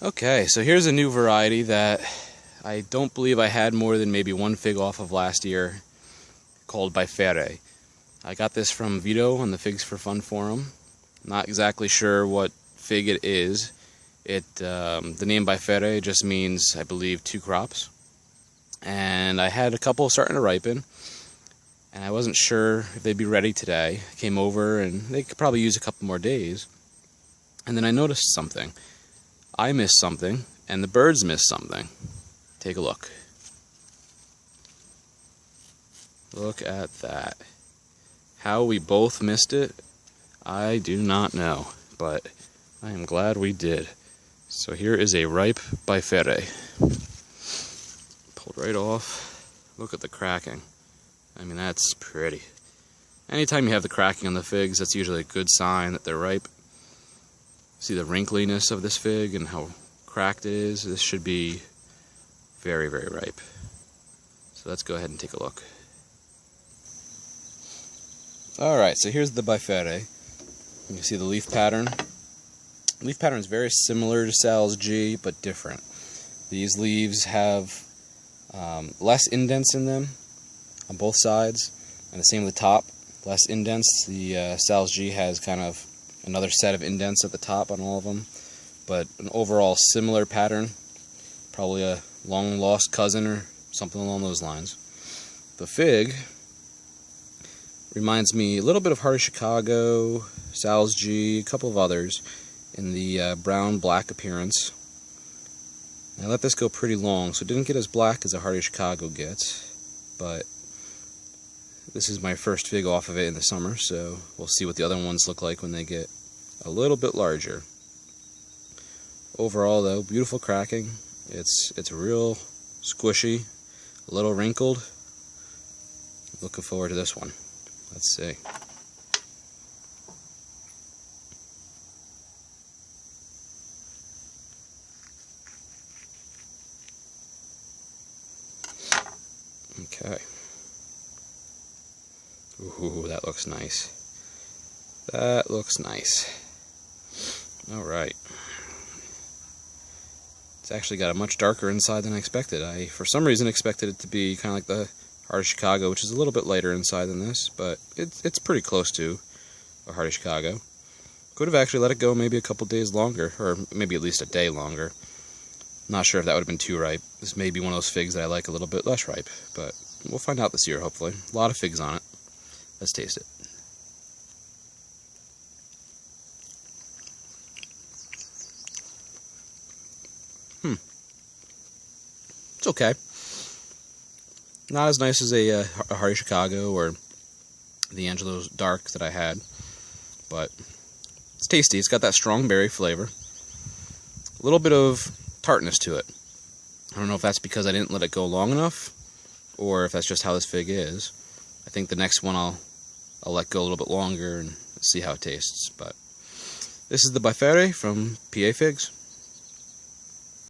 Okay, so here's a new variety that I don't believe I had more than maybe one fig off of last year, called Bifere. I got this from Vito on the Figs for Fun forum. Not exactly sure what fig it is. The name Bifere just means, I believe, two crops. And I had a couple starting to ripen, and I wasn't sure if they'd be ready today. I came over and they could probably use a couple more days. And then I noticed something. I missed something, and the birds missed something. Take a look. Look at that. How we both missed it, I do not know, but I am glad we did. So here is a ripe Bifere. Pulled right off. Look at the cracking. I mean, that's pretty. Anytime you have the cracking on the figs, that's usually a good sign that they're ripe. See the wrinkliness of this fig and how cracked it is. This should be very, very ripe. So let's go ahead and take a look. Alright, so here's the Bifere. You can see the leaf pattern. The leaf pattern is very similar to Sal's G, but different. These leaves have less indents in them on both sides, and the same with the top. Less indents. The Sal's G has kind of another set of indents at the top on all of them, but an overall similar pattern, probably a long lost cousin or something along those lines. The fig reminds me a little bit of Heart of Chicago, Sal's G, a couple of others in the brown black appearance. I let this go pretty long, so it didn't get as black as a Heart of Chicago gets, but this is my first fig off of it in the summer, so we'll see what the other ones look like when they get a little bit larger. Overall, though, beautiful cracking. It's real squishy, a little wrinkled. Looking forward to this one. Let's see. Okay. Ooh, that looks nice. That looks nice. Alright. It's actually got a much darker inside than I expected. I, for some reason, expected it to be kind of like the Heart of Chicago, which is a little bit lighter inside than this, but it's pretty close to a Heart of Chicago. Could have actually let it go maybe a couple days longer, or maybe at least a day longer. Not sure if that would have been too ripe. This may be one of those figs that I like a little bit less ripe, but we'll find out this year, hopefully. A lot of figs on it. Let's taste it. It's okay. Not as nice as a Heart of Chicago or the Angelo's Dark that I had, but it's tasty. It's got that strong berry flavor. A little bit of tartness to it. I don't know if that's because I didn't let it go long enough, or if that's just how this fig is. I think the next one I'll let go a little bit longer and see how it tastes. But this is the Bifere from PA Figs.